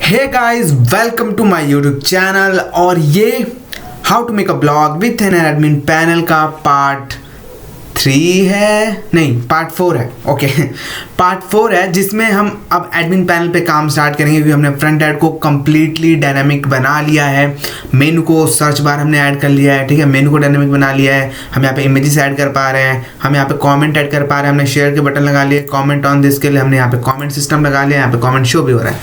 Hey guys, welcome to my YouTube channel. और ये how to make a blog with an admin panel का part 3 है, नहीं part 4 है। ओके पार्ट 4 है, जिसमें हम अब एडमिन पैनल पे काम स्टार्ट करेंगे क्योंकि हमने फ्रंट ऐड को कम्प्लीटली डायनामिक बना लिया है। मेनू को सर्च बार हमने ऐड कर लिया है, ठीक है। मेनू को डायनामिक बना लिया है। हम यहाँ पे इमेजेस ऐड कर पा रहे हैं, हम यहाँ पे कमेंट ऐड कर पा रहे हैं। हमने शेयर के बटन लगा लिए, कमेंट ऑन दिस के लिए हमने यहाँ पे कमेंट सिस्टम लगा लिया, यहाँ पे कमेंट शो भी हो रहा है।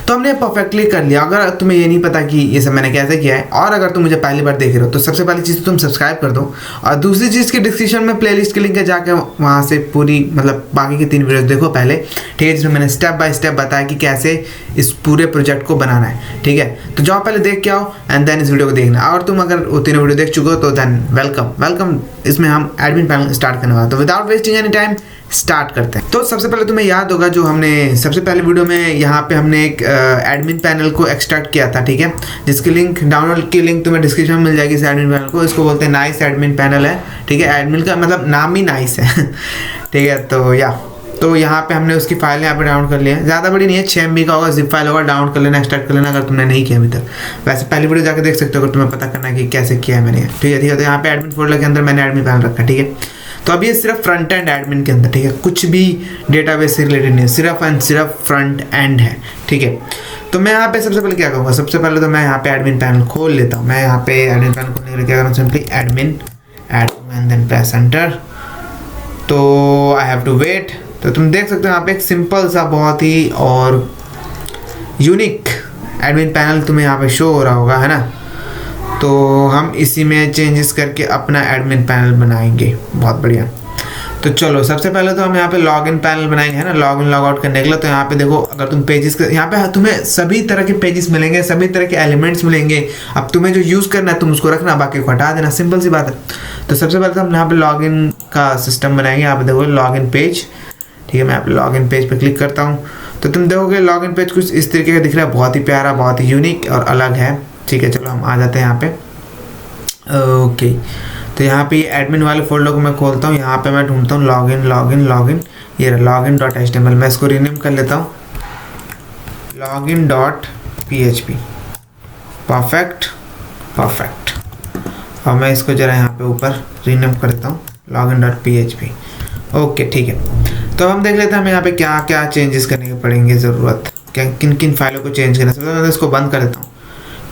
तो हमने परफेक्टली कर लिया। अगर तुम्हें ये नहीं पता कि ये सब मैंने कैसे किया है, और अगर तुम मुझे पहली बार देख रहे हो, तो सबसे पहली चीज़ तुम सब्सक्राइब कर दो। और दूसरी चीज़ की डिस्क्रिप्शन में प्लेलिस्ट की लिंक है, जाके वहाँ से पूरी मतलब बाकी की 3 वीडियोस देखो पहले, ठीक है, जिसमें मैंने स्टेप बाय स्टेप बताया कि कैसे इस पूरे प्रोजेक्ट को बनाना है, ठीक है। तो जाओ पहले देख के आओ एंड देन इस वीडियो को देखना। और तुम अगर वो 3 वीडियो देख चुके हो तो देन वेलकम। इसमें हम एडमिन पैनल स्टार्ट करने वाले, तो without wasting any time start करते हैं। तो सबसे पहले तुम्हें याद होगा जो हमने सबसे पहले वीडियो में यहाँ पे हमने एक एडमिन पैनल को एक्सट्रैक्ट किया था, ठीक है, जिसकी लिंक डाउनलोड की लिंक तुम्हें डिस्क्रिप्शन में मिल जाएगी इस एडमिन पैनल को। इसको बोलते हैं नाइस एडमिन पैनल है, ठीक है। एडमिन का मतलब नाम ही नाइस है ठीक है। तो यहाँ पे हमने उसकी फाइल यहाँ पे डाउनलोड कर लिया है। ज़्यादा बड़ी नहीं है, 6 MB का होगा, जिप फाइल होगा। डाउनलोड कर लेना, एक्सट्रैक्ट कर लेना अगर तुमने नहीं किया अभी तक। वैसे पहली वीडियो जाकर देख सकते हो अगर तुम्हें पता करना है कि कैसे किया है मैंने, ठीक है। तो यहाँ पे एडमिन फोल्डर के अंदर मैंने एडमिन पैनल रखा, ठीक है। तो अब ये सिर्फ फ्रंट एंड एडमिन के अंदर, ठीक है, कुछ भी डेटाबेस से रिलेटेड नहीं है, सिर्फ एंड सिर्फ फ्रंट एंड है, ठीक है। तो मैं यहाँ पे सबसे पहले क्या करूँगा, सबसे पहले तो मैं यहाँ पे एडमिन पैनल खोल लेता हूँ। मैं यहाँ पे एडमिन पैनल खोलने के लिए क्या करूँ, simply admin and then press enter. तो आई हैव टू वेट। तो तुम देख सकते हो यहाँ पे एक सिंपल सा बहुत ही और यूनिक एडमिन पैनल तुम्हें यहाँ पे शो हो रहा होगा, है ना। तो हम इसी में चेंजेस करके अपना एडमिन पैनल बनाएंगे। बहुत बढ़िया। तो चलो सबसे पहले तो हम यहाँ पे लॉगिन पैनल बनाएंगे, है ना, लॉगिन लॉग आउट करने के लिए। तो यहाँ पे देखो, अगर तुम पेजेस यहाँ पे तुम्हें सभी तरह के पेजेस मिलेंगे, सभी तरह के एलिमेंट्स मिलेंगे। अब तुम्हें जो यूज़ करना है तुम उसको रखना, बाकी को हटा देना, सिंपल सी बात है। तो सबसे पहले तो हम यहाँ पे लॉगिन का सिस्टम बनाएंगे। यहाँ पे देखो लॉगिन पेज, ठीक है। मैं यहाँ पे लॉगिन पेज पे क्लिक करता हूँ तो तुम देखोगे लॉगिन पेज कुछ इस तरीके का दिख रहा है, बहुत ही प्यारा, बहुत ही यूनिक और अलग है, ठीक है। चलो हम आ जाते हैं यहाँ पे। ओके, तो यहाँ पे एडमिन वाले फोल्डर को मैं खोलता हूँ। यहाँ पे मैं ढूंढता हूँ लॉगिन, ये login.html। मैं इसको रीनेम कर लेता हूँ login.php। परफेक्ट। और मैं इसको जरा यहाँ पे ऊपर रीनेम कर देता हूँ login.php। ओके, ठीक है। तो हम देख लेते हैं हमें यहाँ पे क्या क्या चेंजेस करने के पड़ेंगे, ज़रूरत क्या, किन किन फाइलों को चेंज करना है। सबसे पहले इसको बंद कर देता हूँ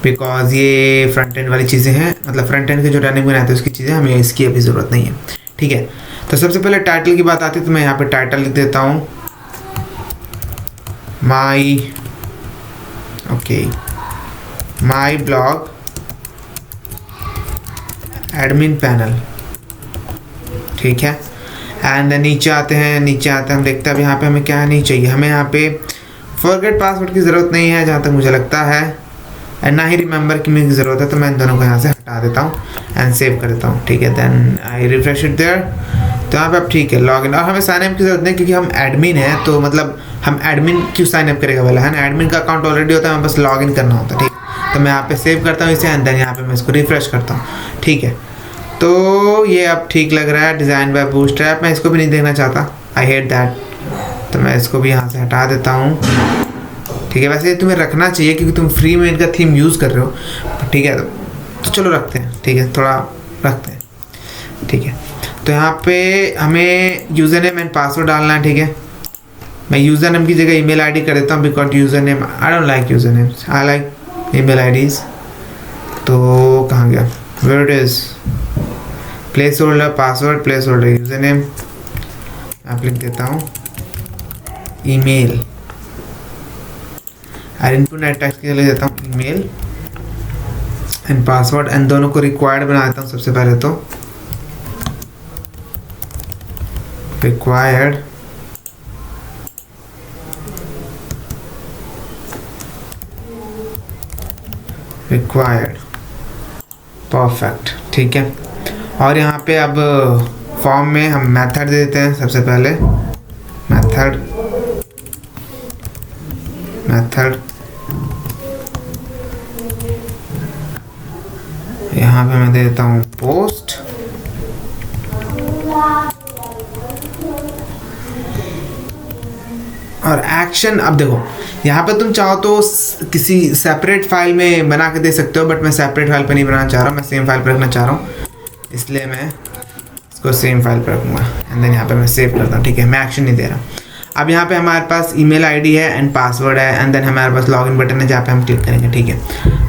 बिकॉज ये फ्रंट एंड वाली चीज़ें हैं, मतलब फ्रंट एंड के जो डायनामिक बनाते हैं उसकी चीज़ें, हमें इसकी अभी ज़रूरत नहीं है, ठीक है। तो सबसे पहले टाइटल की बात आती है, तो मैं यहाँ पे टाइटल लिख देता हूँ माई ब्लॉग एडमिन पैनल, ठीक है। एंड नीचे आते हैं हम देखते हैं अब यहाँ पे हमें क्या नहीं चाहिए। हमें यहाँ पे फॉरगेट पासवर्ड की ज़रूरत नहीं है जहाँ तक मुझे लगता है, एंड ना ही रिमेंबर की मुझे ज़रूरत है। तो मैं इन दोनों को यहाँ से हटा देता हूँ एंड सेव कर देता हूँ, ठीक है। Then I refresh it there. तो यहाँ पे अब ठीक है लॉगिन, और हमें साइन अप की ज़रूरत नहीं क्योंकि हम एडमिन हैं। तो मतलब हम एडमिन क्यों साइन अप करेगा वाला, है ना, एडमिन का अकाउंट ऑलरेडी होता है, हमें बस लॉगिन करना होता है, ठीक। तो मैं यहाँ पे सेव करता हूँ इसे एंड देन यहाँ पे मैं इसको रिफ्रेश करता हूँ, ठीक है। तो ये अब ठीक लग रहा है, डिज़ाइन बाय बूटस्ट्रैप। मैं इसको भी नहीं देखना चाहता, आई हेट दैट। तो मैं इसको भी यहाँ से हटा देता हूँ, ठीक है। वैसे ये तुम्हें रखना चाहिए क्योंकि तुम फ्री में इनका थीम यूज़ कर रहे हो, ठीक है। तो चलो रखते हैं, ठीक है, थोड़ा रखते हैं, ठीक है। तो यहाँ पे हमें यूज़र नेम एंड पासवर्ड डालना है, ठीक है। मैं यूज़र नेम की जगह ईमेल आईडी कर देता हूँ because user name I don't like user names, I like email IDs. तो कहाँ गया, where it is, place holder password, place holder user name. आप लिख देता हूँ ईमेल, और इनपुट नेट टेक्स्ट के लिए देता हूँ ईमेल एंड पासवर्ड, एंड दोनों को रिक्वायर्ड बना देता हूँ। सबसे पहले तो रिक्वायर्ड परफेक्ट, ठीक है। और यहाँ पे अब फॉर्म में हम मेथड दे देते हैं। सबसे पहले मेथड यहाँ पे मैं दे देता हूँ पोस्ट, और एक्शन, अब देखो यहाँ पे तुम चाहो तो किसी सेपरेट फाइल में बना के दे सकते हो, बट मैं सेपरेट फाइल पे नहीं बनाना चाह रहा, मैं सेम फाइल पे रखना चाह रहा हूँ, इसलिए मैं इसको सेम फाइल पे रखूँगा एंड देन यहाँ पे मैं सेव करता हूँ। ठीक है, मैं एक्शन नहीं दे रहा। अब यहाँ पे हमारे पास ईमेल आईडी है एंड पासवर्ड है एंड देन हमारे पास लॉगिन बटन है जहाँ पे हम क्लिक करेंगे। ठीक है,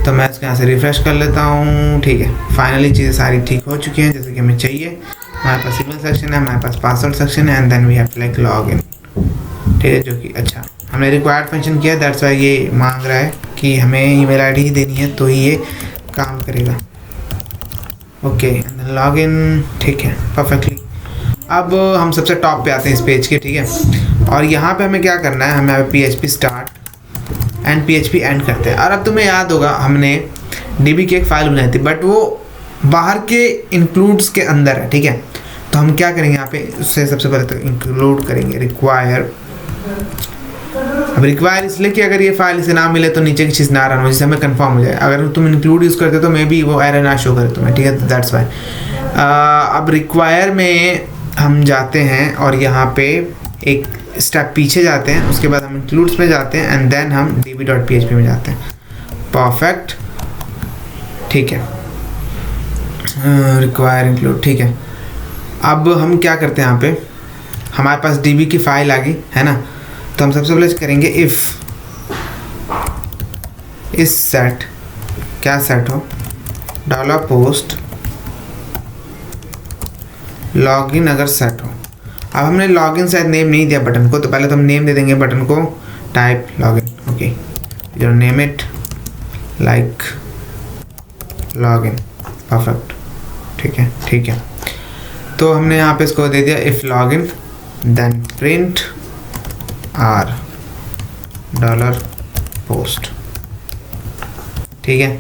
तो मैं इसको यहाँ से रिफ्रेश कर लेता हूँ। ठीक है, फाइनली चीज़ें सारी ठीक हो चुकी हैं जैसे कि हमें चाहिए। हमारे पास ईमेल सेक्शन है, हमारे पास पासवर्ड सेक्शन है and then we have to like login. ठीक है, जो कि अच्छा हमने रिक्वायर्ड फंक्शन किया, दैट्स वाई ये मांग रहा है कि हमें ईमेल आईडी ही देनी है तो ही ये काम करेगा। Okay and then login. ठीक है, परफेक्टली। अब हम सबसे टॉप पे आते हैं इस पेज के। ठीक है, और यहाँ पे हमें क्या करना है, हमें PHP start and PHP and करते हैं। और अब तुम्हें याद होगा हमने DB की एक फाइल बनाई थी, बट वो बाहर के इंक्लूड्स के अंदर है। ठीक है, तो हम क्या करेंगे यहाँ पे, उससे सबसे पहले तो इंक्लूड करेंगे रिक्वायर। अब रिक्वायर इसलिए कि अगर ये फाइल इसे ना मिले तो नीचे की चीज़ ना रन हो, जिससे हमें कंफर्म हो जाए। अगर तुम इंक्लूड यूज़ करते तो मे बी वो एरर ना शो करे तुम्हें। ठीक है, दैट्स वाई अब रिक्वायर में हम जाते हैं और यहाँ पे एक स्टेप पीछे जाते हैं, उसके बाद हम इंक्लूड्स में जाते हैं एंड देन हम db.php में जाते हैं। परफेक्ट। ठीक है, रिक्वायर इंक्लूड। ठीक है, अब हम क्या करते हैं, यहाँ पे हमारे पास db की फाइल आ गई है ना, तो हम सबसे पहले करेंगे इस सेट, क्या सेट हो, $post लॉगिन अगर सेट हो। अब हमने लॉगिन शायद नेम नहीं दिया बटन को, तो पहले तो हम नेम दे देंगे बटन को, type login. Okay, you name it like login. Perfect. ठीक है, ठीक है, तो हमने यहाँ पे इसको दे दिया if login then print R $post। ठीक है,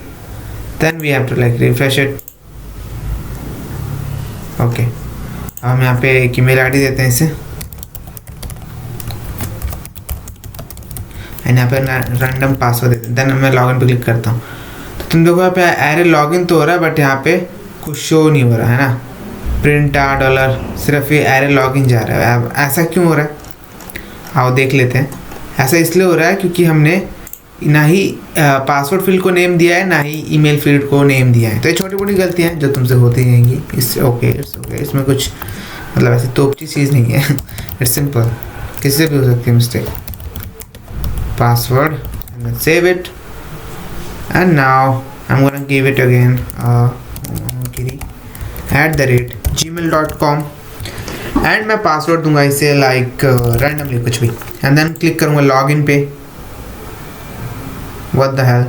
then we have to like refresh it. Okay, हम यहाँ पे एक ईमेल आईडी देते हैं इसे एंड यहाँ पे रैंडम पासवर्ड देते हैं। देन मैं लॉगिन पे क्लिक करता हूँ, तो तुम देखो यहाँ पे एरे लॉगिन तो हो रहा है बट यहाँ पे कुछ शो नहीं हो रहा है ना, प्रिंट $, सिर्फ ये एरे लॉगिन जा रहा है। अब ऐसा क्यों हो रहा है, आओ देख लेते हैं। ऐसा इसलिए हो रहा है क्योंकि हमने ना ही पासवर्ड फील्ड को नेम दिया है, ना ही ईमेल फील्ड को नेम दिया है। तो ये छोटी मोटी गलतियाँ हैं जो तुमसे होती रहेंगी। इट्स ओके, इसमें कुछ मतलब ऐसी तोपची चीज़ नहीं है। इट्स सिंपल, किसी से भी हो सकती है mistake. Password and save it and now I am gonna give it again @gmail.com and मैं पासवर्ड दूंगा इसे लाइक रैंडमली कुछ भी एंड देन क्लिक करूँगा लॉगिन पे। What the hell?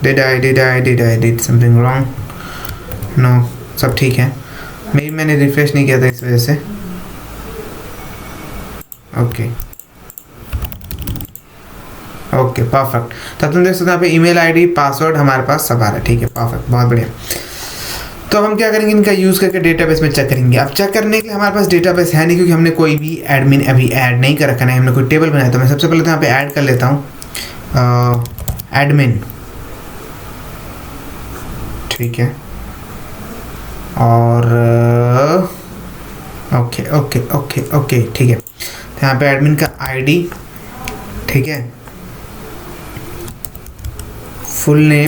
Did I did something wrong? No, सब ठीक है। मेरी मैंने रिफ्रेश नहीं किया था इस वजह से। Okay okay, perfect. तब तुम देख सकते हो यहाँ पे ईमेल आईडी, पासवर्ड हमारे पास सब आ रहा है। ठीक है, परफेक्ट, बहुत बढ़िया। तो हम क्या करेंगे, इनका यूज़ करके डेटाबेस में चेक करेंगे। अब चेक करने के लिए हमारे पास डेटाबेस है नहीं क्योंकि हमने कोई भी एडमिन अभी ऐड नहीं कर रखा है, हमने कोई टेबल बनाया। तो मैं सबसे पहले तो यहाँ पे ऐड कर लेता हूँ एडमिन। ठीक है, और ओके ओके ओके ओके, ठीक है। तो यहाँ पे एडमिन का आईडी, ठीक है, full name,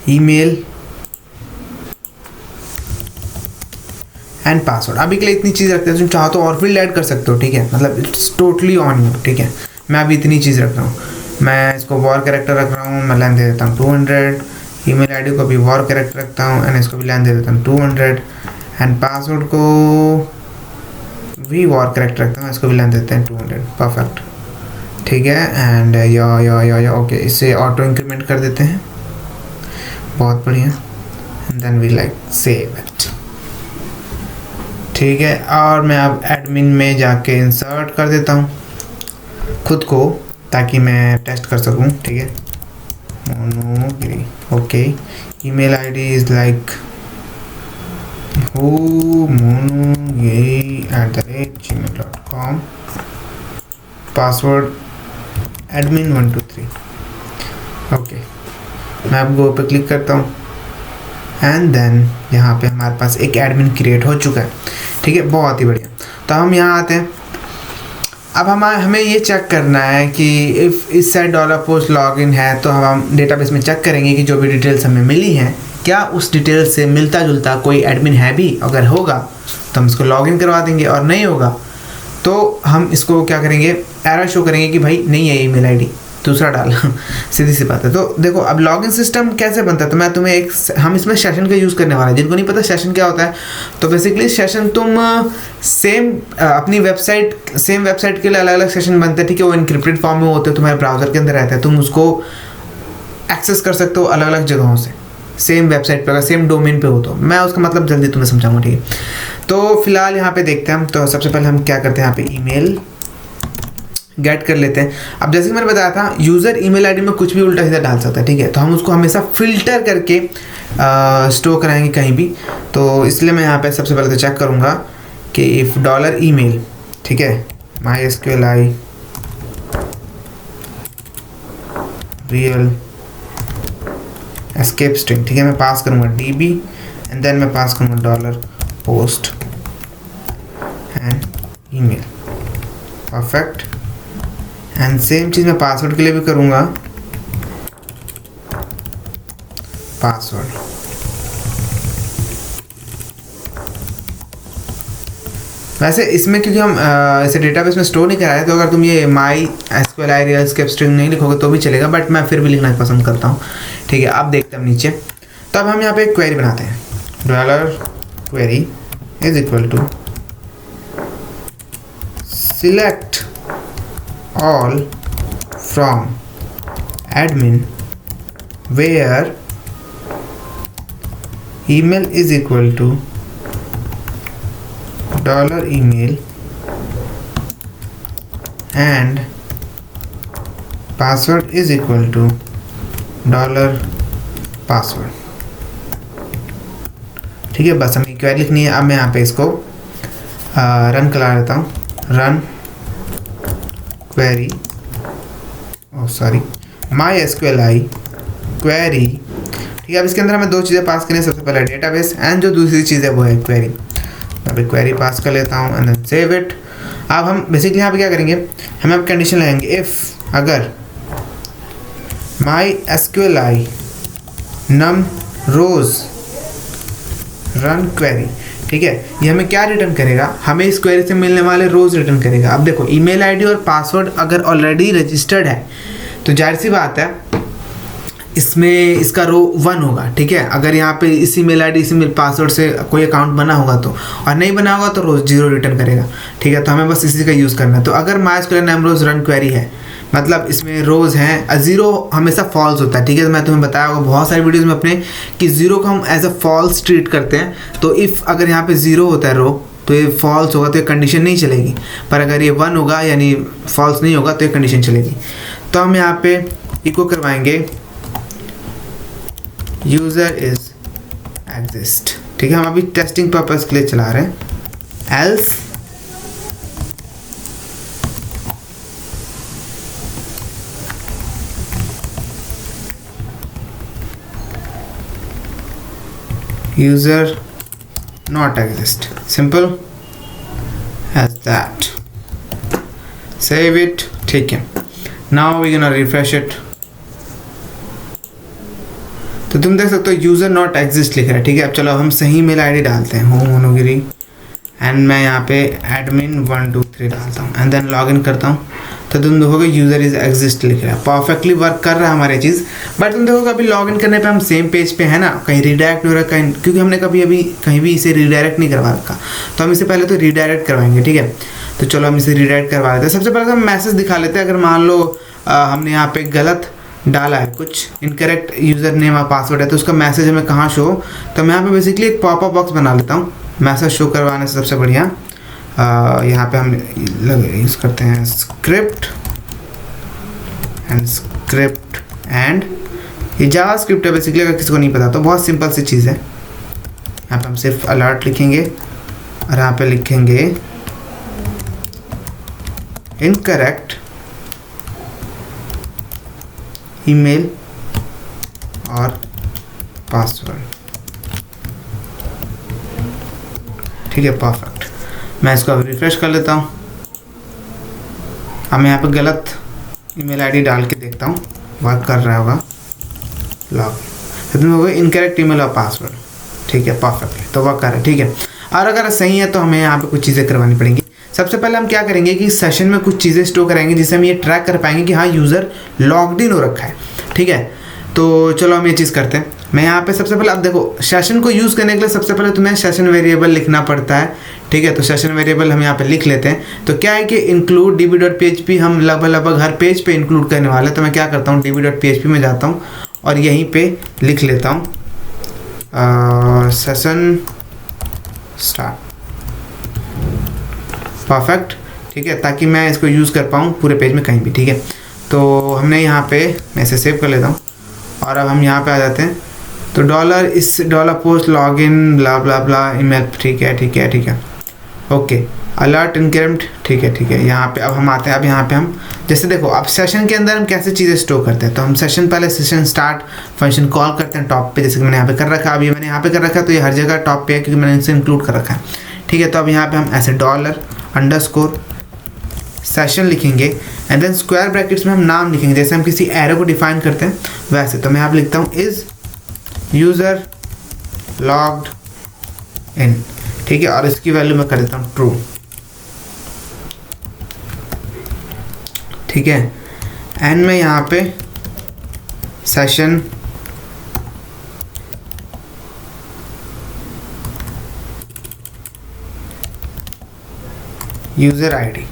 email and password. अभी के लिए इतनी चीज़ रखते हैं। तुम चाहो तो और फील्ड ऐड कर सकते हो। ठीक है, मतलब इट्स टोटली ऑन यू। ठीक है, मैं अभी इतनी चीज़ रख रहा हूँ। मैं इसको वॉर कैरेक्टर रख रहा हूँ, मैं लेंथ दे देता हूँ 200। ईमेल आईडी को भी वॉर कैरेक्टर रखता हूँ एंड इसको भी लेंथ दे देता हूँ 200 एंड पासवर्ड को भी वॉर कैरेक्टर रखता हूँ, इसको भी लेंथ देते हैं 200। परफेक्ट, ठीक है। एंड या ओके, इसे ऑटो इंक्रीमेंट कर देते हैं, बहुत बढ़िया। And then we like save it. ठीक है, और मैं अब एडमिन में जाके इंसर्ट कर देता हूँ खुद को ताकि मैं टेस्ट कर सकूँ। ठीक है, मोनोगिरी। Okay, email ID is like monogiry@gmail.com, password admin123। Okay, मैं अब गो पे क्लिक करता हूँ एंड देन यहाँ पे हमारे पास एक एडमिन क्रिएट हो चुका है। ठीक है, बहुत ही बढ़िया। तो हम यहाँ आते हैं अब हमें ये चेक करना है कि इफ़ इस साइड डॉलर पोस्ट लॉगिन है तो हम डेटाबेस में चेक करेंगे कि जो भी डिटेल्स हमें मिली हैं क्या उस डिटेल से मिलता जुलता कोई एडमिन है भी। अगर होगा तो हम इसको लॉगिन करवा देंगे और नहीं होगा तो हम इसको क्या करेंगे, एरर शो करेंगे कि भाई नहीं है ईमेल आईडी, दूसरा डाल सीधी सी बात है। तो देखो अब लॉगिन सिस्टम कैसे बनता है, तो मैं तुम्हें हम इसमें सेशन का यूज़ करने वाला है। जिनको नहीं पता सेशन क्या होता है, तो बेसिकली सेशन तुम अपनी सेम वेबसाइट के लिए अलग अलग सेशन बनते हैं, ठीक है। वो इनक्रिप्टेड फॉर्म में होते हैं, तुम्हारे ब्राउज़र के अंदर रहते हैं, तुम उसको एक्सेस कर सकते हो अलग अलग जगहों से, सेम वेबसाइट पे, अगर सेम डोमेन पे हो तो। मैं उसका मतलब जल्दी तुम्हें समझाऊंगा, ठीक है। तो फिलहाल यहाँ पे देखते हैं हम। तो सबसे पहले हम क्या करते हैं, यहाँ पे ईमेल गेट कर लेते हैं। अब जैसे कि मैंने बताया था यूज़र ईमेल आईडी में कुछ भी उल्टा सीधा डाल सकता है, ठीक है। तो हम उसको हमेशा फ़िल्टर करके स्टोर कराएंगे कहीं भी। तो इसलिए मैं यहाँ पे सबसे पहले तो चेक करूँगा कि इफ़ डॉलर ईमेल, ठीक है, MySQLi रियल एस्केप स्ट्रिंग, ठीक है, मैं पास करूँगा DB एंड देन मैं पास करूँगा dollar post and email, perfect. And same चीज़ मैं पासवर्ड के लिए भी करूँगा, पासवर्ड। वैसे इसमें क्योंकि हम इसे डेटाबेस में स्टोर नहीं कराए, तो अगर तुम ये MySQLi रियल एस्केप स्ट्रिंग नहीं लिखोगे तो भी चलेगा, बट मैं फिर भी लिखना पसंद करता हूँ, ठीक है। अब देखते हैं हम नीचे। तो अब हम यहाँ पे एक क्वेरी बनाते हैं, dollar query is equal to select all from admin where email is equal to dollar email and password is equal to dollar password, ठीक है। बस हमें क्वेरी लिखनी है। अब मैं यहाँ पे इसको रन करा लेता हूँ, रन क्वेरी, MySQLi क्वेरी, ठीक है। अब इसके अंदर हमें दो चीज़ें पास करनी है, सबसे पहले डेटाबेस एंड जो दूसरी चीज़ है वो है क्वेरी। अभी क्वेरी पास कर लेता हूँ एंड देन सेव इट। अब हम बेसिकली यहाँ पे क्या करेंगे, हम अब कंडीशन लगाएंगे, इफ़ अगर MySQLi num rows run query, ठीक है, ये हमें क्या रिटर्न करेगा, हमें इस क्वेरी से मिलने वाले रोज़ रिटर्न करेगा। अब देखो ईमेल आईडी और पासवर्ड अगर ऑलरेडी रजिस्टर्ड है तो जाहिर सी बात है इसमें इसका रो 1 होगा, ठीक है। अगर यहाँ पे इस ईमेल आईडी इस ईमेल पासवर्ड से कोई अकाउंट बना होगा तो, और नहीं बना होगा तो रोज़ 0 रिटर्न करेगा, ठीक है। तो हमें बस इसी का यूज़ करना है। तो अगर MySQL num rows run query है, मतलब इसमें रोज़ हैं, 0 हमेशा फॉल्स होता है, ठीक है। तो मैं तुम्हें बताया होगा बहुत सारी वीडियोज़ में अपने कि 0 को हम एज अ फॉल्स ट्रीट करते हैं। तो इफ़ अगर यहाँ पे 0 होता है रो तो ये फॉल्स होगा, तो ये कंडीशन नहीं चलेगी। पर अगर ये 1 होगा यानी फॉल्स नहीं होगा तो ये कंडीशन चलेगी। तो हम यहाँ पे इको करवाएंगे यूज़र इज़ एग्जिस्ट, ठीक है। हम अभी टेस्टिंग पर्पज़ के लिए चला रहे हैं। Else user not exist, simple as that, save it, ठीक है। now we're gonna refresh it। तो तुम देख सकते हो यूज़र नॉट एग्जिस्ट लिख रहा है, ठीक है। अब चलो हम सही मेल आईडी डालते हैं, होम मनोगिरी, एंड मैं यहाँ पे admin 1 2 3 डालता हूँ एंड देन लॉगिन करता हूँ। तो तुम देखोगे यूज़र इज़ एग्जिस्ट लिख रहा है, परफेक्टली वर्क कर रहा है हमारी चीज़। बट तुम देखोगे अभी लॉगिन करने पे हम सेम पेज पे है ना, कहीं रीडायरेक्ट नहीं हो रहा, कहीं, क्योंकि हमने कभी कहीं भी इसे रीडायरेक्ट नहीं करवा रखा। तो हम इसे पहले तो रीडायरेक्ट करवाएंगे, ठीक है। तो चलो हम इसे रीडायरेक्ट करवा लेते हैं। सबसे पहले तो हम मैसेज दिखा लेते हैं। अगर मान लो हमने यहाँ पे गलत डाला है, कुछ इनकरेक्ट यूज़र नेम और पासवर्ड है, तो उसका मैसेज हमें कहाँ शो, तो मैं यहाँ पे बेसिकली एक पॉपअप बॉक्स बना लेता हूँ। मैसेज शो करवाने से सबसे बढ़िया यहाँ पे हम यूज़ करते हैं स्क्रिप्ट एंड ये जावास्क्रिप्ट है बेसिकली। अगर किसी को नहीं पता तो बहुत सिंपल सी चीज़ है। यहाँ पे हम सिर्फ अलर्ट लिखेंगे और यहाँ पे लिखेंगे इनकरेक्ट ईमेल और पासवर्ड, ठीक है, परफेक्ट। मैं इसको अभी रिफ्रेश कर लेता हूँ। अब मैं यहाँ पे गलत ईमेल आईडी डाल के देखता हूँ वर्क कर रहा होगा। लॉग इसमें हो गया इनकरेक्ट ईमेल और पासवर्ड, ठीक है परफेक्ट, तो वर्क कर रहा है, ठीक है। और अगर सही है तो हमें यहाँ पे कुछ चीज़ें करवानी पड़ेंगी। सबसे पहले हम क्या करेंगे कि सेशन में कुछ चीज़ें स्टोर कराएंगे जिससे हम ये ट्रैक कर पाएंगे कि हाँ यूज़र लॉग्ड इन हो रखा है, ठीक है। तो चलो हम ये चीज़ करते हैं। मैं यहाँ पे सबसे पहले, अब देखो सेशन को यूज़ करने के लिए सबसे पहले तुम्हें सेशन वेरिएबल लिखना पड़ता है, ठीक है। तो सेशन वेरिएबल हम यहाँ पे लिख लेते हैं। तो क्या है कि इंक्लूड db.php हम लगभग हर पेज पे इंक्लूड करने वाले हैं। तो मैं क्या करता हूँ db.php में जाता हूँ और यहीं पे लिख लेता हूँ सेशन स्टार्ट, परफेक्ट, ठीक है, ताकि मैं इसको यूज़ कर पाऊँ पूरे पेज में कहीं भी, ठीक है। तो हमने यहाँ पे, मैं इसे सेव कर लेता हूँ और अब हम यहाँ पे आ जाते हैं। तो डॉलर इस dollar post log in blah blah blah email, ठीक है ठीक है ठीक है, ओके। अलर्ट इनक्रीमेंट, ठीक है ठीक है। यहाँ पे अब हम आते हैं। अब यहाँ पे हम जैसे देखो, अब सेशन के अंदर हम कैसे चीज़ें स्टोर करते हैं। तो हम सेशन पहले सेशन स्टार्ट फंक्शन कॉल करते हैं टॉप पे, जैसे कि मैंने यहाँ पे कर रखा है। अब ये मैंने यहाँ पे कर रखा है तो ये हर जगह टॉप पे है क्योंकि मैंने इसे इंक्लूड कर रखा है, ठीक है। तो अब यहाँ पे हम ऐसे $_ सेशन लिखेंगे एंड देन स्क्वायर ब्रैकेट्स में हम नाम लिखेंगे जैसे हम किसी एरो को डिफाइन करते हैं वैसे। तो मैं यहाँ पे लिखता हूँ इज यूज़र लॉग्ड इन, ठीक है, और इसकी वैल्यू मैं कर देता हूँ ट्रू, ठीक है। एंड मैं यहाँ पे सेशन यूज़र आईडी,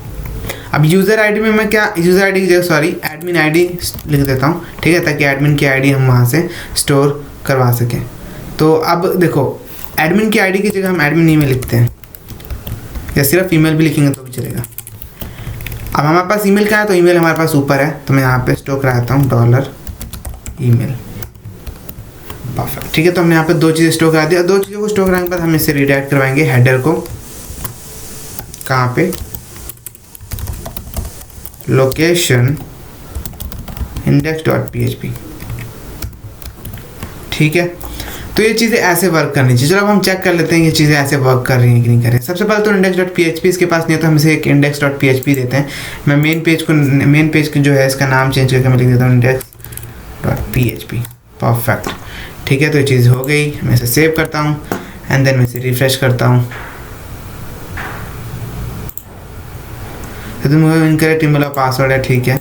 अब यूज़र आईडी में मैं क्या, यूज़र आईडी की जगह सॉरी एडमिन आईडी लिख देता हूँ, ठीक है, ताकि एडमिन की आईडी हम वहाँ से स्टोर करवा सकें। तो अब देखो एडमिन की आईडी की जगह हम एडमिन ईमेल लिखते हैं, या सिर्फ ईमेल भी लिखेंगे तो भी चलेगा। अब हमारे पास ईमेल क्या है, तो ईमेल हमारे पास ऊपर है, तो मैं यहाँ पे स्टोर कराता हूँ $email, परफेक्ट, ठीक है। तो हमने यहाँ पे दो चीज़ें स्टोर करा दिया। दो चीज़ों को स्टोर कराने के बाद हम इसे रीडायरेक्ट करवाएंगे हेडर को, कहाँ पे, लोकेशन index.php, ठीक है। तो ये चीज़ें ऐसे वर्क करनी चाहिए। चलो अब हम चेक कर लेते हैं ये चीज़ें ऐसे वर्क कर रही हैं कि नहीं कर रही। सबसे पहले तो index.php इसके पास नहीं है तो हम इसे एक index.php देते हैं। मैं मेन पेज को जो है इसका नाम चेंज करके मैं लिख देता हूँ index.php, परफेक्ट, ठीक है। तो ये चीज़ हो गई। मैं इसे सेव करता हूँ एंड देन मैं इसे रिफ्रेश करता हूँ। तो मुझे इनकरेक्ट ईमेल और पासवर्ड है, ठीक है।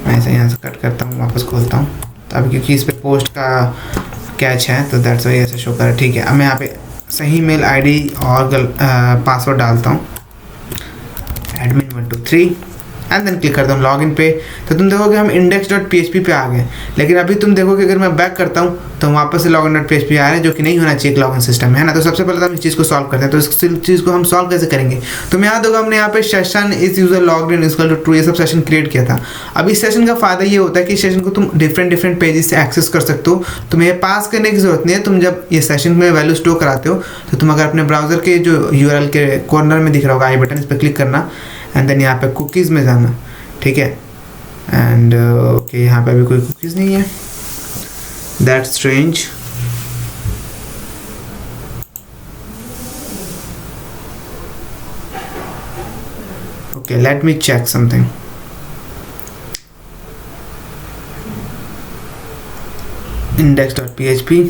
मैं इसे यहाँ से कट करता हूँ, वापस खोलता हूँ। तो अब क्योंकि इस पर पोस्ट का कैच है तो दैट्स वाई ऐसे शो कर रहा है, ठीक है। अब मैं यहाँ पे सही मेल आईडी और पासवर्ड डालता हूँ admin 123 एंड देन क्लिक करता हूँ लॉगिन पे। तो तुम देखोगे हम index.php पे आ गए, लेकिन अभी तुम देखोगे अगर मैं बैक करता हूँ तो वापस से login.php आ रहे हैं, जो कि नहीं होना चाहिए लॉगिन सिस्टम में, है ना। तो सबसे पहले तो हम इस चीज़ को सॉल्व करते हैं। तो इस चीज़ को हम सॉल्व कैसे करेंगे, तो मैं यहाँ देखो हमने यहाँ पे session is user logged in equal to true ये सब सेशन क्रिएट किया था। अब इस सेशन का फायदा ये होता है कि सेशन को तुम डिफरेंट पेजेस से एक्सेस कर सकते हो। तुम्हें ये पास करने की जरूरत नहीं है। तुम जब ये सेशन में वैल्यू स्टोर कराते हो तो तुम अगर अपने ब्राउजर के जो URL के कॉर्नर में दिख रहा होगा आई बटन, इस पर क्लिक करना एंड देन यहाँ पे कुकीज़ में जाना, ठीक है। एंड ओके यहाँ पे अभी कोई कुकीज़ नहीं है, that's strange. Okay let me check something. index.php,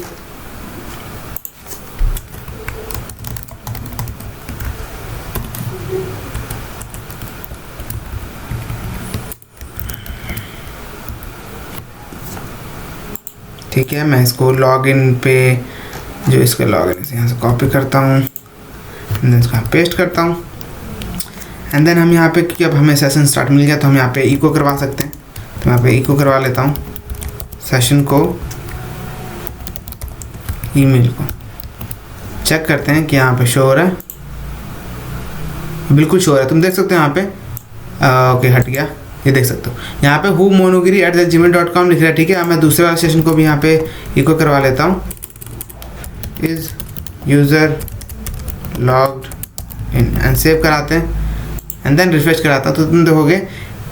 ठीक है। मैं इसको लॉगिन पे जो इसका लॉगिन है यहाँ से कॉपी करता हूँ एंड देन इसको पेस्ट करता हूँ एंड देन हम यहाँ पे, क्योंकि अब हमें सेशन स्टार्ट मिल गया तो हम यहाँ पे इको करवा सकते हैं। तो मैं यहाँ पे इको करवा लेता हूँ सेशन को, ईमेल को चेक करते हैं कि यहाँ पे शो हो रहा है, बिल्कुल शो हो रहा है। तुम देख सकते हो यहाँ पे, ओके हट गया, ये देख सकते हो यहाँ पे humonogiri@gmail.com लिख रहा है, ठीक है। अब मैं दूसरे वाले सेशन को भी यहाँ पे इको करवा लेता हूँ, is user logged in and save कराते हैं एंड देन रिफ्रेश कराता हूँ। तो तुम देखोगे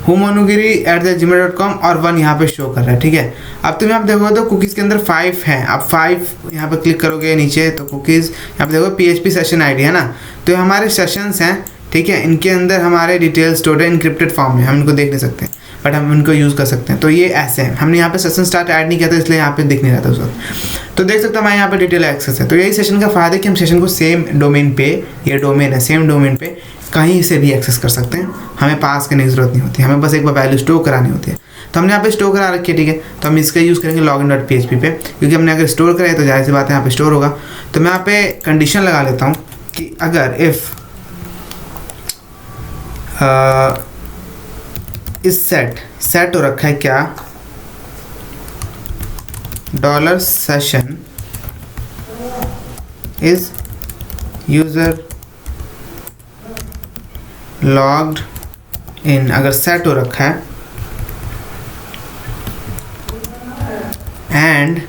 humonogiri@gmail.com और 1 यहाँ पे शो कर रहा है, ठीक है। अब तुम यहाँ पे देखोगे तो कुकीज़ के अंदर 5 हैं। अब 5 यहाँ पे क्लिक करोगे नीचे तो कुकीज़ यहाँ पे देखो PHP सेशन आईडी है ना, तो हमारे सेशंस हैं, ठीक है। इनके अंदर हमारे डिटेल स्टोर्ड है इनक्रिप्टेड फॉर्म में, हम इनको देख नहीं सकते बट हम इनको यूज़ कर सकते हैं। तो ये ऐसे हैं, हमने यहाँ पे सेशन स्टार्ट ऐड नहीं किया था इसलिए यहाँ पे दिख नहीं रहा था उस वक्त। तो देख सकते हैं हमारे यहाँ पे डिटेल एक्सेस है। तो यही सेशन का फ़ायदा है कि हम सेशन को सेम डोमेन पे, ये डोमेन है सेम डोमेन पे कहीं से भी एक्सेस कर सकते हैं, हमें पास करने की ज़रूरत नहीं होती, हमें बस एक बार वैल्यू स्टोर करानी होती है। तो हमने यहाँ पे स्टोर करा रखी है, ठीक है। तो हम इसका यूज़ करेंगे login.php पे, क्योंकि हमने अगर स्टोर कराए तो जाहिर सी बात है यहाँ पे स्टोर होगा। तो मैं यहाँ पे कंडीशन लगा लेता हूँ कि अगर इफ़ इस सेट हो रखा है क्या, $session is user logged in, अगर सेट हो रखा है and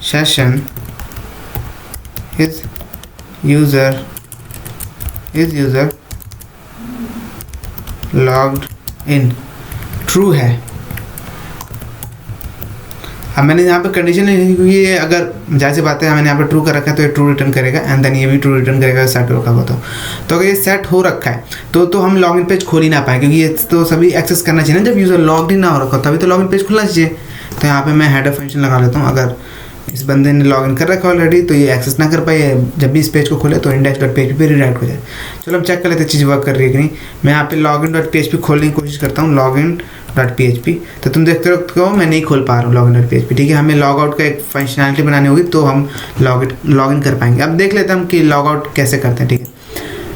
$session is user logged in true है। अब मैंने यहाँ पे कंडीशन नहीं लिखी क्योंकि ये अगर जाहिर सी बात है मैंने यहाँ पे ट्रू कर रखा है तो ये ट्रू रिटर्न करेगा एंड देन ये भी ट्रू रिटर्न करेगा सेट हो रखा हो तो अगर ये सेट हो रखा है तो हम लॉगिन पेज खोल ही ना पाए, क्योंकि ये तो सभी एक्सेस करना चाहिए ना, जब यूज़र लॉग्ड इन ना हो रखा हो तभी तो लॉगिन पेज खुलना चाहिए। तो यहाँ पे मैं हेडर फंक्शन लगा लेता हूँ, अगर इस बंदे ने लॉगिन कर रखा ऑलरेडी तो ये एक्सेस ना कर पाए, जब भी इस पेज को खोले तो index.php पे रीडायरेक्ट हो जाए। चलो हम चेक कर लेते चीज़ वर्क कर रही है कि नहीं। मैं यहाँ पे login.php खोलने की कोशिश करता हूँ, login.php, तो तुम देखते हो मैं नहीं खोल पा रहा हूँ login.php, ठीक है। हमें लॉग आउट का एक फंक्शनैलिटी बनानी होगी तो हम लॉगिन कर पाएंगे। अब देख लेते हैं हम कि लॉग आउट कैसे करते हैं, ठीक है।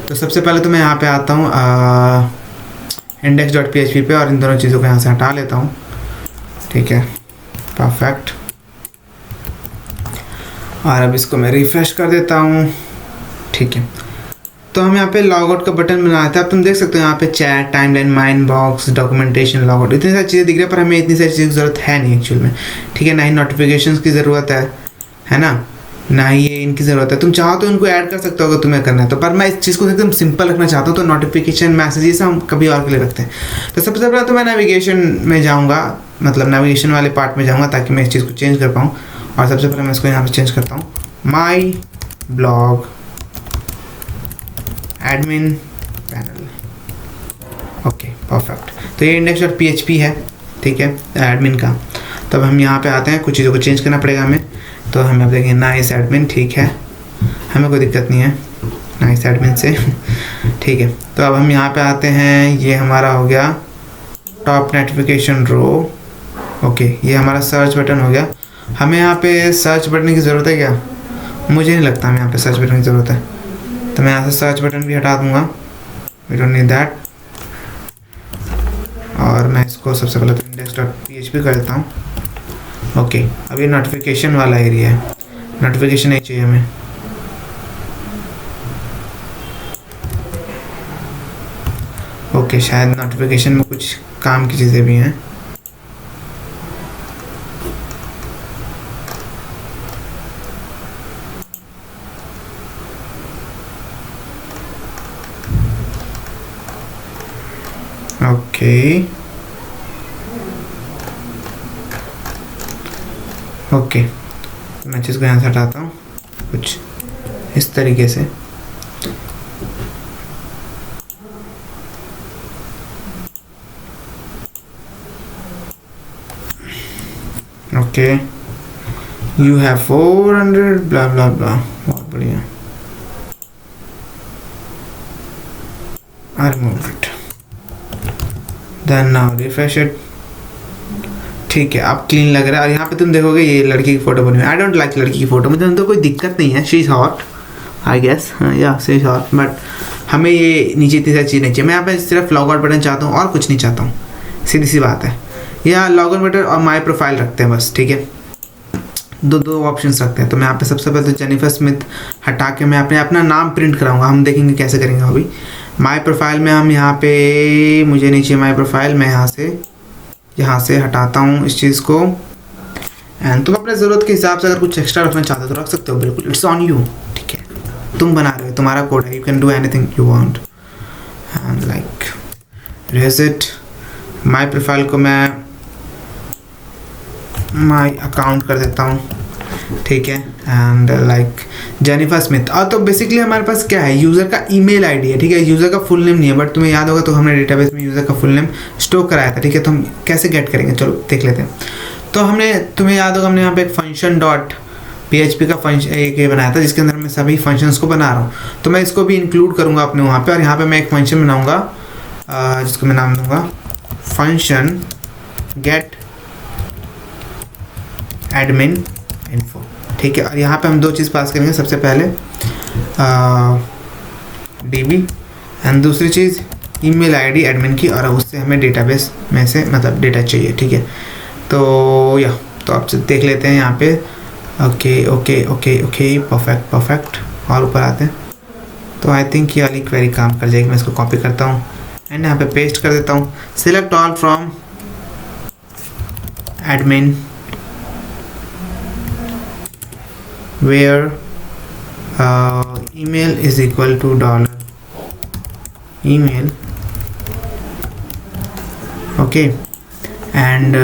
तो सबसे पहले तो मैं यहाँ पे आता हूँ index.php पे और इन दोनों चीज़ों को यहाँ से हटा लेता हूँ, ठीक है, परफेक्ट। और अब इसको मैं रिफ्रेश कर देता हूँ, ठीक है। तो हम यहाँ पे लॉग आउट का बटन बनाया था, अब तुम देख सकते हो यहाँ पे chat, timeline, mine box, documentation, log out, इतनी सारी चीज़ें दिख रही है पर हमें इतनी सारी चीज़ की ज़रूरत है नहीं एक्चुअल में, ठीक है। ना ही नोटिफिकेशंस की ज़रूरत है ना ही ये इनकी ज़रूरत है। तुम चाहो तो इनको ऐड कर सकते हो अगर तुम्हें करना है तो, पर मैं इस चीज़ को एकदम सिंपल रखना चाहता हूँ तो नोटिफिकेशन मैसेजेस हम कभी और के लिए रखते हैं। तो सबसे पहले तो मैं नेविगेशन में जाऊँगा, मतलब नेविगेशन वाले पार्ट में जाऊँगा ताकि मैं इस चीज़ को चेंज कर पाऊँ। और सबसे पहले मैं इसको यहाँ पे चेंज करता हूँ, my blog admin panel, okay perfect. तो ये index.php है, ठीक है, एडमिन का। तब हम यहाँ पे आते हैं, कुछ चीज़ों को चेंज करना पड़ेगा हमें। तो हम अब देखेंगे नाइस एडमिन, ठीक है, हमें कोई दिक्कत नहीं है नाइस एडमिन से, ठीक है। तो अब हम यहाँ पे आते हैं, ये हमारा हो गया टॉप नोटिफिकेशन रो, ओके, ये हमारा सर्च बटन हो गया। हमें यहाँ पे सर्च बटन की ज़रूरत है क्या? मुझे नहीं लगता हमें यहाँ पे सर्च बटन की ज़रूरत है, तो मैं यहाँ से सर्च बटन भी हटा दूँगा, वी डोंट नीड दैट। और मैं इसको सबसे पहले तो index.php कर देता हूँ, ओके। अब ये नोटिफिकेशन वाला एरिया है, नोटिफिकेशन नहीं चाहिए हमें, ओके। शायद नोटिफिकेशन में कुछ काम की चीज़ें भी हैं, ओके ओके। मैं चीज़ को यहाँ से हटाता हूँ कुछ इस तरीके से, okay. You have 400 blah blah blah, बहुत बढ़िया। I remove it, then now refresh it, ठीक है, अब क्लीन लग रहा है। और यहाँ पे तुम देखोगे ये लड़की की फ़ोटो बनी हुई है। आई डोंट लाइक लड़की की फ़ोटो, मुझे तो कोई दिक्कत नहीं है, she is hot I guess, या शी इज़ हॉट, बट हमें ये नीचे इतनी सारी चीज़ नहीं चाहिए। मैं यहाँ पे सिर्फ लॉग आउट बटन चाहता हूँ और कुछ नहीं चाहता हूँ, सीधी सी बात है। यहाँ लॉग आउट बटन और माई प्रोफाइल रखते हैं बस, ठीक है, दो ऑप्शंस रखते हैं। तो मैं यहाँ पे सबसे पहले तो जेनिफर स्मिथ हटा के मैं अपना नाम प्रिंट कराऊंगा, हम देखेंगे कैसे करेंगे अभी। माई प्रोफाइल में हम यहाँ पे, मुझे नहीं चाहिए माई प्रोफाइल, मैं यहाँ से हटाता हूँ इस चीज़ को। एंड तुम अपने ज़रूरत के हिसाब से अगर कुछ एक्स्ट्रा रखना चाहते हो तो रख सकते हो, बिल्कुल, इट्स ऑन यू, ठीक है, तुम बना रहे हो, तुम्हारा कोड है, you can do anything you want. And like raise it, my profile को मैं माई अकाउंट कर देता हूँ, ठीक है, एंड लाइक जेनिफर स्मिथ। और तो बेसिकली हमारे पास क्या है, यूज़र का ईमेल आईडी है, ठीक है, यूज़र का फुल नेम नहीं है, बट तुम्हें याद होगा तो हमने डेटाबेस में यूज़र का फुल नेम स्टोर कराया था, ठीक है। तो हम कैसे गेट करेंगे, चलो देख लेते हैं। तो हमने, तुम्हें याद होगा हमने यहाँ पे एक फंक्शन डॉट PHP का फंक्शन एक ये बनाया था, जिसके अंदर मैं सभी फंक्शंस को बना रहा हूँ। तो मैं इसको भी इंक्लूड करूँगा अपने वहाँ पे, और यहाँ पे मैं एक फंक्शन बनाऊँगा जिसको मैं नाम दूँगा फंक्शन गेट एडमिन इन्फो, ठीक है। और यहाँ पे हम दो चीज़ पास करेंगे, सबसे पहले DB एंड दूसरी चीज़ ईमेल आईडी एडमिन की, और उससे हमें डेटाबेस में से मतलब डेटा चाहिए, ठीक है। तो या तो आप देख लेते हैं यहाँ पे, okay okay okay okay, perfect. और ऊपर आते हैं तो आई थिंक ये वाली क्वेरी काम कर जाएगी। मैं इसको कॉपी करता हूँ एंड यहाँ पे पेस्ट कर देता हूँ। Select all from admin where email is equal to $email, okay, and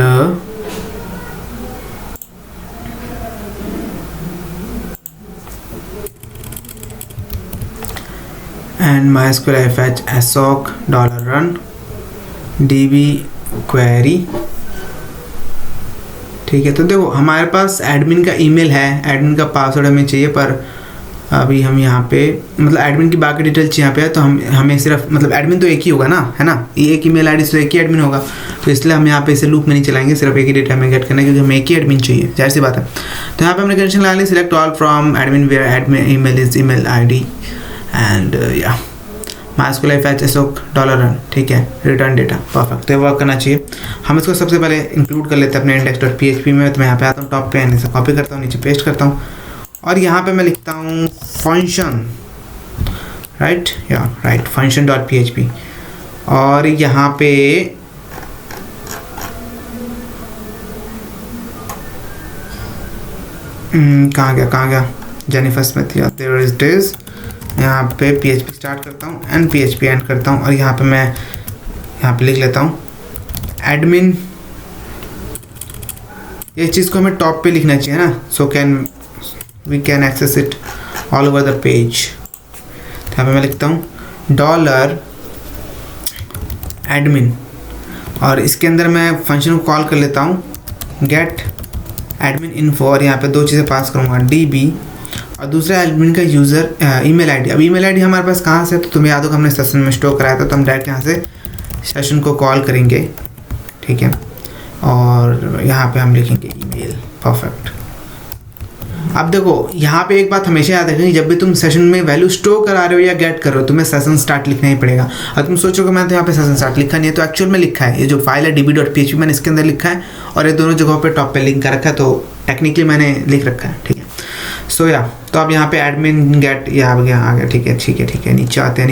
MySQL fetch assoc $run db query, ठीक है। तो देखो हमारे पास एडमिन का ईमेल है, एडमिन का पासवर्ड हमें चाहिए, पर अभी हम यहाँ पे मतलब एडमिन की बाकी डिटेल्स यहाँ पे है, तो हमें सिर्फ मतलब एडमिन तो एक ही होगा ना, है ना, ये एक ईमेल आईडी से एक ही एडमिन होगा, तो इसलिए हम यहाँ पे इसे लूप में नहीं चलाएंगे, सिर्फ एक ही डेटा हमें गेट करना है, क्योंकि हमें एक ही एडमिन चाहिए, जाहिर सी बात है। तो यहाँ पे हमने कंडीशन लगा ली, select all from admin where admin email is email ID and या MySQL fetch assoc $run, ठीक है, रिटर्न डेटा, परफेक्ट। तो ये वर्क करना चाहिए। हम इसको सबसे पहले इंक्लूड कर लेते हैं अपने index.php में। तो मैं यहाँ पे आता हूँ टॉप पे, इसे कॉपी करता हूँ, नीचे पेस्ट करता हूँ, और यहाँ पे मैं लिखता हूँ फंक्शन, राइट function.php, और यहाँ पे कहाँ गया जेनिफर स्मिथ, या देयर इज दिस। यहाँ पे PHP स्टार्ट करता हूँ एंड PHP एंड करता हूँ, और यहाँ पे मैं यहाँ पे लिख लेता हूँ एडमिन। ये चीज़ को हमें टॉप पे लिखना चाहिए ना, so we can access it all over the page. यहाँ पे मैं लिखता हूँ $admin, और इसके अंदर मैं फंक्शन को कॉल कर लेता हूँ गेट एडमिन इन्फो, और यहाँ पे दो चीज़ें पास करूँगा, DB और दूसरा एडमिन का यूज़र ईमेल आईडी। अब ईमेल आईडी हमारे पास कहाँ से, तो तुम्हें याद होगा हमने सेशन में स्टोर कराया था, तो हम डायरेक्ट यहाँ से सेशन को कॉल करेंगे, ठीक है, और यहाँ पे हम लिखेंगे ईमेल, परफेक्ट। अब देखो यहाँ पे एक बात हमेशा याद रखनी, जब भी तुम सेशन में वैल्यू स्टोर करा रहे हो या गेट कर रहे हो, तुम्हें सेशन स्टार्ट लिखना ही पड़ेगा। और तुम सोचोगे मैं तो यहाँ पे सेशन स्टार्ट लिखा नहीं है, तो एक्चुअल में लिखा है, ये जो फाइल है db.php मैंने इसके अंदर लिखा है, और ये दोनों जगहों पे टॉप पे लिंक कर रखा है, तो टेक्निकली मैंने लिख रखा है, ठीक है। सो या तो अब यहाँ पे एडमिन गेट ये आ गया, ठीक है। नीचे आते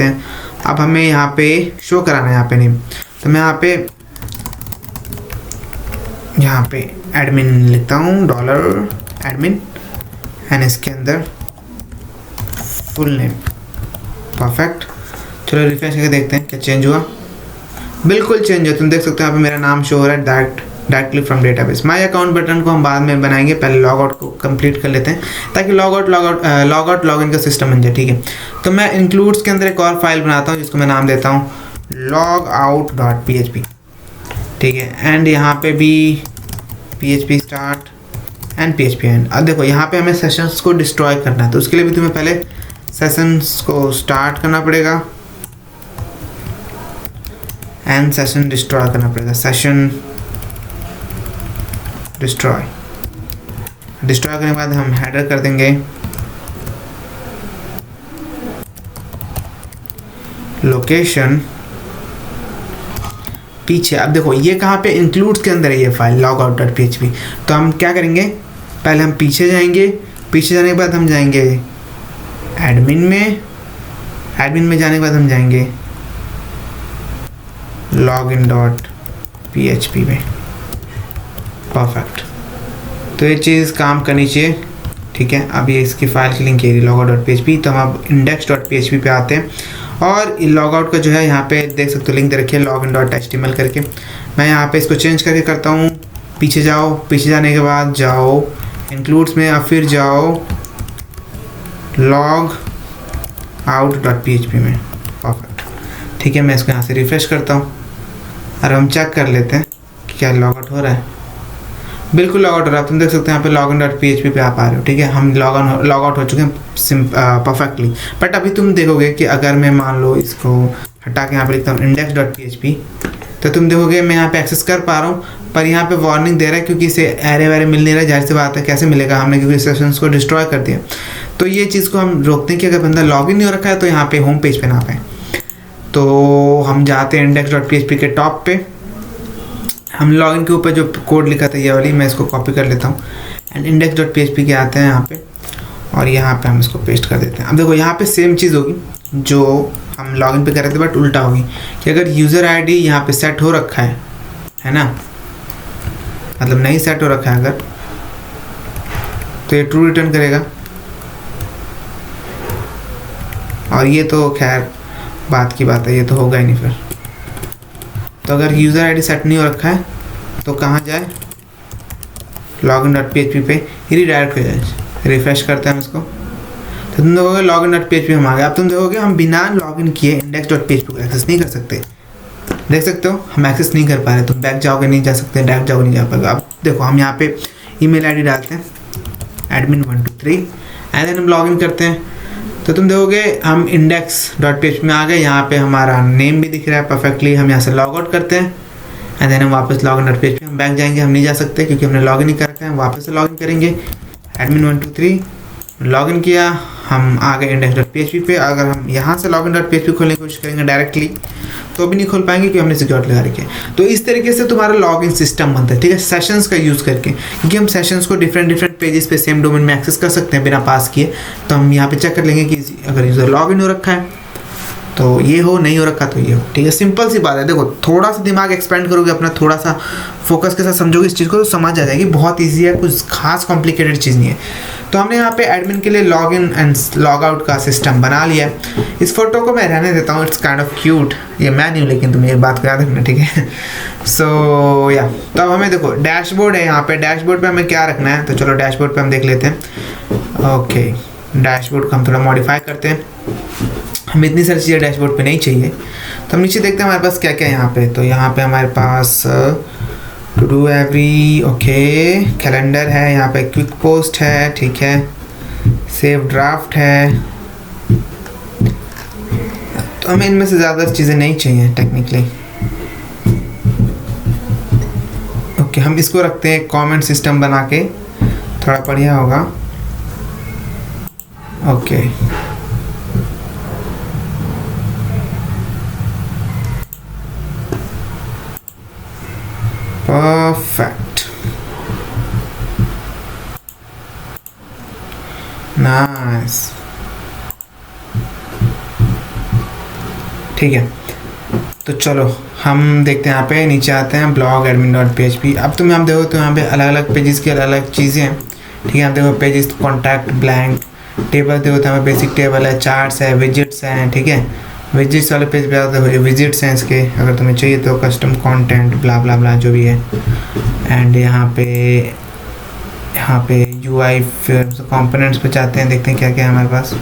हैं। अब हमें यहाँ पे शो कराना है यहाँ पे नेम, तो मैं यहाँ पे एडमिन लिखता हूँ $admin एंड इसके अंदर फुल नेम, परफेक्ट। चलो रिफ्रेश करके देखते हैं क्या चेंज हुआ। बिल्कुल चेंज है, तुम देख सकते हो यहाँ पे मेरा नाम शो हो रहा है directly from database. My account button को हम बाद में बनाएंगे, पहले लॉग आउट को कंप्लीट कर लेते हैं, ताकि लॉग आउट लॉग इन का सिस्टम बन जाए, ठीक है। तो मैं इंक्लूड्स के अंदर एक और फाइल बनाता हूँ, जिसको मैं नाम देता हूँ logout.php, ठीक है, एंड यहाँ पे भी PHP start and PHP and. अब देखो यहाँ पे हमें सेशंस को डिस्ट्रॉय करना है, तो उसके लिए भी तुम्हें पहले सेशंस को स्टार्ट करना पड़ेगा एंड सेशन डिस्ट्रॉय करना पड़ेगा। सेशन डिस्ट्रॉय करने के बाद हम हेडर कर देंगे लोकेशन पीछे। अब देखो ये कहाँ पे इंक्लूड्स के अंदर है ये फाइल logout.php। तो हम क्या करेंगे, पहले हम पीछे जाएंगे, पीछे जाने के बाद हम जाएंगे एडमिन में जाने के बाद हम जाएंगे login.php में, परफेक्ट। तो ये चीज़ काम करनी चाहिए, ठीक है। अब ये इसकी फाइल की लिंक है logout.php। तो हम अब index.php पे आते हैं, और लॉगआउट का जो है यहाँ पे देख सकते हो लिंक दे रखी है login.html करके। मैं यहाँ पे इसको चेंज करके करता हूँ, पीछे जाने के बाद जाओ इंक्लूड्स में, अब फिर जाओ लॉग आउट डॉट PHP में। परफेक्ट, ठीक है। मैं इसको यहाँ से रिफ्रेश करता हूँ और हम चेक कर लेते हैं कि क्या लॉग आउट हो रहा है। बिल्कुल लॉग आउट हो रहा है, तुम देख सकते हो यहाँ पे लॉगिन डॉट PHP पे आप आ रहे हो, ठीक है। हम लॉग आउट हो चुके हैं परफेक्टली। बट अभी तुम देखोगे कि अगर मैं मान लो इसको हटा के यहाँ पे लिखता हूँ इंडेक्स डॉट PHP, तो तुम देखोगे मैं यहाँ पे एक्सेस कर पा रहा हूँ, पर यहाँ पे वार्निंग दे रहा है क्योंकि इसे एरे वैरे मिल नहीं रहा है। जाहिर सी बात है, कैसे मिलेगा, हमने क्योंकि सेशंस को डिस्ट्रॉय कर दिया। तो ये चीज़ को हम रोकते हैं कि अगर बंदा लॉगिन नहीं हो रखा है तो यहाँ पे होम पेज पे ना पाए। तो हम जाते हैं इंडेक्स डॉट PHP के टॉप पे, हम लॉगिन के ऊपर जो कोड लिखा था ये वाली, मैं इसको कॉपी कर लेता हूँ एंड इंडेक्स डॉट PHP के आते हैं यहाँ पे, और यहाँ पे हम इसको पेस्ट कर देते हैं। अब देखो यहाँ पे सेम चीज़ होगी जो हम लॉगिन पे कर रहे थे, बट उल्टा होगी कि अगर यूज़र ID यहाँ पे सेट हो रखा है ना, मतलब नहीं सेट हो रखा है अगर, तो ये ट्रू रिटर्न करेगा। और ये तो खैर बात की बात है, ये तो होगा ही नहीं फिर। तो अगर यूज़र ID सेट नहीं हो रखा है तो कहाँ जाए, लॉगिन डॉट PHP पे ही रिडायरेक्ट हो जाए। रिफ्रेश करते हैं हम इसको, तो तुम देखोगे लॉगिन डॉट PHP हम आ गए। अब तुम देखोगे हम बिना लॉगिन किए इंडेक्स डॉट PHP को एक्सेस नहीं कर सकते। देख सकते हो हम एक्सेस नहीं कर पा रहे। तुम बैक जाओगे नहीं जा सकते, डायरेक्ट जाओगे नहीं जा पाएगा। अब देखो हम यहाँ पे ईमेल ID डालते हैं admin123 एंड देन हम लॉगिन करते हैं, तो तुम देखोगे हम इंडेक्स डॉट PHP में आ गए। यहाँ पे हमारा नेम भी दिख रहा है परफेक्टली। हम यहाँ से लॉग आउट करते हैं एंड देन हम वापस लॉगिन डॉट PHP हम बैक जाएंगे। हम नहीं जा सकते क्योंकि हमने लॉगिन नहीं कर रखा है। वापस से लॉगिन करेंगे admin123, लॉगिन किया, हम आ गए इंडेक्स डॉट PHP पे। अगर हम यहाँ से लॉगिन डॉट PHP खोलने की कोशिश करेंगे डायरेक्टली तो भी नहीं खोल पाएंगे क्योंकि हमने सिक्योरिटी लगा रखी है। तो इस तरीके से तुम्हारा लॉगिन सिस्टम बनता है, ठीक है, सेशंस का यूज़ करके, क्योंकि हम सेशंस को डिफरेंट पेजेस पे सेम डोमेन में एक्सेस कर सकते हैं बिना पास किए। तो हम यहाँ पे चेक कर लेंगे कि अगर यूज़र लॉगिन हो रखा है तो ये हो, नहीं हो रखा तो ये हो, ठीक है। सिंपल सी बात है। देखो थोड़ा सा दिमाग एक्सपेंड करोगे अपना, थोड़ा सा फोकस के साथ समझोगे इस चीज़ को तो समझ आ जाएगी। बहुत ईजी है, कुछ खास कॉम्प्लिकेटेड चीज़ नहीं है। तो हमने यहाँ पे एडमिन के लिए log in and log out का सिस्टम बना लिया है। इस फोटो को मैं रहने देता हूँ, इट्स काइंड ऑफ क्यूट। ये मैं नहीं हूँ लेकिन तुम्हें एक बात को याद रखना, ठीक है। सो या तो अब हमें देखो डैशबोर्ड है यहाँ पे। डैशबोर्ड पे हमें क्या रखना है, तो चलो डैशबोर्ड पे हम देख लेते हैं। ओके, डैशबोर्ड को हम थोड़ा मॉडिफाई करते हैं। हमें इतनी सारी चीज़ें डैशबोर्ड पे नहीं चाहिए, तो हम नीचे देखते हैं हमारे पास क्या क्या है यहाँ पे। तो यहाँ पे हमारे पास to do every, okay, calendar है, यहाँ पे क्विक पोस्ट है, ठीक है, सेव ड्राफ्ट है। तो हमें इनमें से ज़्यादा चीज़ें नहीं चाहिए टेक्निकली। ओके, हम इसको रखते हैं कमेंट सिस्टम बना के, थोड़ा बढ़िया होगा। ओके, परफेक्ट, नाइस, ठीक है। तो चलो हम देखते हैं यहाँ पे नीचे आते हैं ब्लॉग एडमिन डॉट PHP। अब तुम यहाँ देखो तो यहाँ पे अलग अलग पेजेस की अलग अलग चीज़ें हैं, ठीक है। आप देखो पेजेस, कॉन्टैक्ट, ब्लैंक, टेबल देखो तो यहाँ पे बेसिक टेबल है, चार्ट्स है, विजिट्स हैं, ठीक है। विजिट्स वाले पेज पे आते हो, विजिट्स हैं इसके, अगर तुम्हें चाहिए तो कस्टम कंटेंट ब्ला ब्ला ब्ला जो भी है। एंड यहाँ पे UI फिर कंपोनेंट्स पे जाते हैं, देखते हैं क्या क्या है हमारे पास।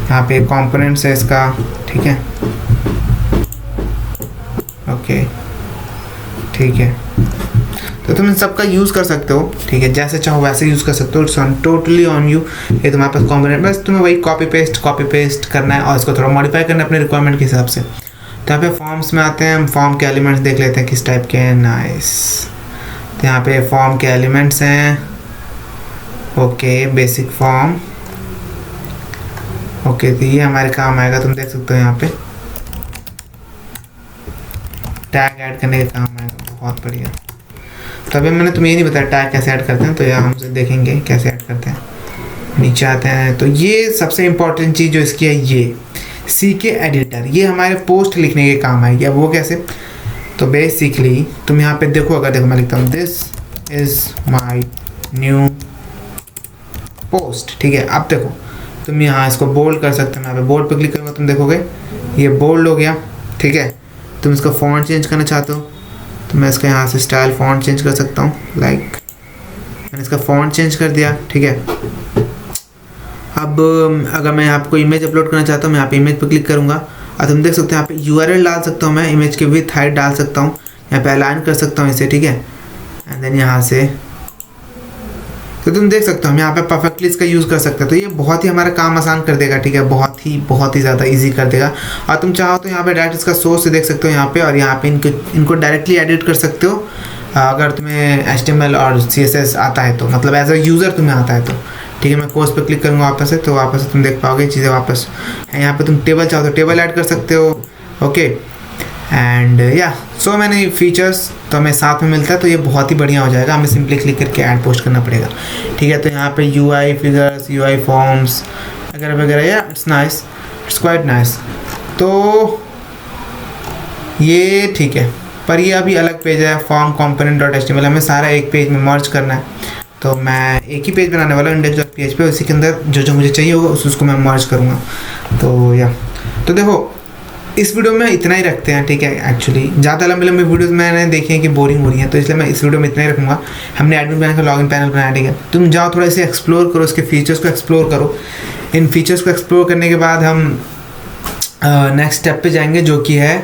यहाँ पे कंपोनेंट्स है इसका, ठीक है, ओके, ठीक है। तो तुम इन सब का यूज़ कर सकते हो, ठीक है, जैसे चाहो वैसे यूज़ कर सकते हो। It's on totally on you. ये तुम्हारे पास कॉम्पोनेंट, बस तुम्हें वही कॉपी पेस्ट करना है और इसको थोड़ा मॉडिफाई करना है अपने रिक्वायरमेंट के हिसाब से। तो यहाँ पे फॉर्म्स में आते हैं, हम फॉर्म के एलिमेंट्स देख लेते हैं किस टाइप के हैं। नाइस, तो यहाँ पे फॉर्म के एलिमेंट्स हैं, ओके, बेसिक फॉर्म, ओके। तो ये हमारे काम आएगा, तुम देख सकते हो यहाँ पे टैग ऐड करने का काम आएगा, बहुत बढ़िया। तो अभी मैंने तुम्हें ये नहीं बताया टैग कैसे ऐड करते हैं, तो यहाँ हम देखेंगे कैसे ऐड करते हैं। नीचे आते हैं तो ये सबसे इम्पोर्टेंट चीज़ जो इसकी है, ये CK एडिटर, ये हमारे पोस्ट लिखने के काम आएगी। अब वो कैसे, तो बेसिकली तुम यहाँ पे देखो, अगर देखो मैं लिखता हूँ this is my new post, ठीक है। अब देखो तुम यहाँ इसको बोल्ड कर सकते हो, मैं यहाँ पे बोल्ड पे क्लिक करूँगा, तुम देखोगे ये बोल्ड हो गया, ठीक है। तुम इसका फॉन्ट चेंज करना चाहते हो तो मैं इसका यहाँ से स्टाइल फॉन्ट चेंज कर सकता हूँ, लाइक मैंने इसका फॉन्ट चेंज कर दिया, ठीक है। अब अगर मैं आपको इमेज अपलोड करना चाहता हूँ, मैं यहाँ पे इमेज पर क्लिक करूँगा और तुम देख सकते हो यहाँ पे URL डाल सकता हूँ मैं, इमेज के विथ हाइट डाल सकता हूँ, यहाँ पे अलाइन कर सकता हूँ इसे, ठीक है। एंड देन यहाँ से तो तुम देख सकते हो हम यहाँ पे परफेक्टली इसका यूज़ कर सकते हैं। तो ये बहुत ही हमारा काम आसान कर देगा, ठीक है, बहुत ही ज़्यादा इजी कर देगा। और तुम चाहो तो यहाँ पे डायरेक्ट इसका सोर्स देख सकते हो यहाँ पे, और यहाँ पे इनको डायरेक्टली एडिट कर सकते हो अगर तुम्हें HTML और CSS आता है तो, मतलब एज अ यूज़र तुम्हें आता है तो, ठीक है। मैं कोर्स पे क्लिक करूँगा वापस से, तो वापस से तुम देख पाओगे चीज़ें वापस। यहाँ पे तुम टेबल चाहो तो टेबल ऐड कर सकते हो, ओके। एंड या सो मैंने फीचर्स तो हमें साथ में मिलता है, तो ये बहुत ही बढ़िया हो जाएगा। हमें सिंपली क्लिक करके ऐड पोस्ट करना पड़ेगा, ठीक है। तो यहाँ पे UI फिगर्स, UI फॉर्म्स वगैरह वगैरह, या it's nice, it's quite nice. तो ये ठीक है, पर ये अभी अलग पेज है, फॉर्म component.html, हमें सारा एक पेज में मर्ज करना है। तो मैं एक ही पेज बनाने वाला हूँ index.php, उसी के अंदर जो मुझे चाहिए होगा उसको मैं मर्ज करूँगा। तो या तो देखो इस वीडियो में इतना ही रखते हैं, ठीक है। एक्चुअली ज़्यादा लंबे वीडियोस मैंने देखे हैं कि बोरिंग हो रही हैं, तो इसलिए मैं इस वीडियो में इतना ही रखूँगा। हमने एडमिन पैनल का लॉगिन पैनल बनाया, ठीक है। तुम जाओ थोड़ा इसे एक्सप्लोर करो, इसके फीचर्स को एक्सप्लोर करो। इन फीचर्स को एक्सप्लोर करने के बाद हम नेक्स्ट स्टेप पे जाएंगे, जो कि है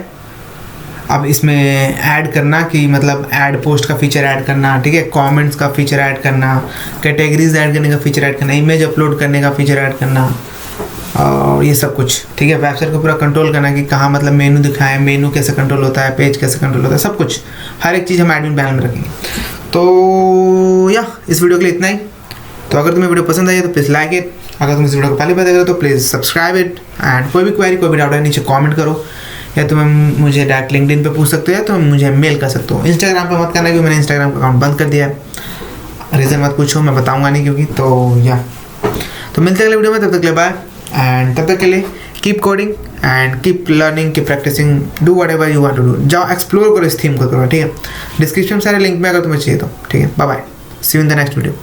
अब इसमें ऐड करना, कि मतलब ऐड पोस्ट का फीचर ऐड करना, ठीक है, कमेंट्स का फीचर ऐड करना, कैटेगरीज ऐड करने का फीचर ऐड करना, इमेज अपलोड करने का फीचर ऐड करना, और ये सब कुछ, ठीक है। वेबसाइट को पूरा कंट्रोल करना कि कहाँ मतलब मेनू दिखाएं, मेनू कैसे कंट्रोल होता है, पेज कैसे कंट्रोल होता है, सब कुछ, हर एक चीज़ हम एडमिन पैनल में रखेंगे। तो या इस वीडियो के लिए इतना ही। तो अगर तुम्हें वीडियो पसंद आई है तो प्लीज़ लाइक इट, अगर तुम इस वीडियो को पहली बार देख रहे हो तो प्लीज़ सब्सक्राइब इट, एंड कोई भी क्वेरी, कोई भी डाउट है नीचे कॉमेंट करो, या तुम मुझे डायरेक्ट लिंक्डइन पे पूछ सकते हो, या तो मुझे मेल कर सकते हो। इंस्टाग्राम पे मत करना, क्योंकि मैंने इंस्टाग्राम का अकाउंट बंद कर दिया है। रीज़न मत पूछो, मैं बताऊंगा नहीं क्योंकि। तो या तो मिलते हैं अगले वीडियो में, तब तक के लिए बाय। एंड तब तक के लिए keep coding and keep learning, keep practicing, do whatever you want to do. जाओ एक्सप्लोर करो इस थीम को, करो, ठीक है। डिस्क्रिप्शन में सारे लिंक में अगर तुम्हें चाहिए तो, ठीक है। Bye bye, see you in the next video.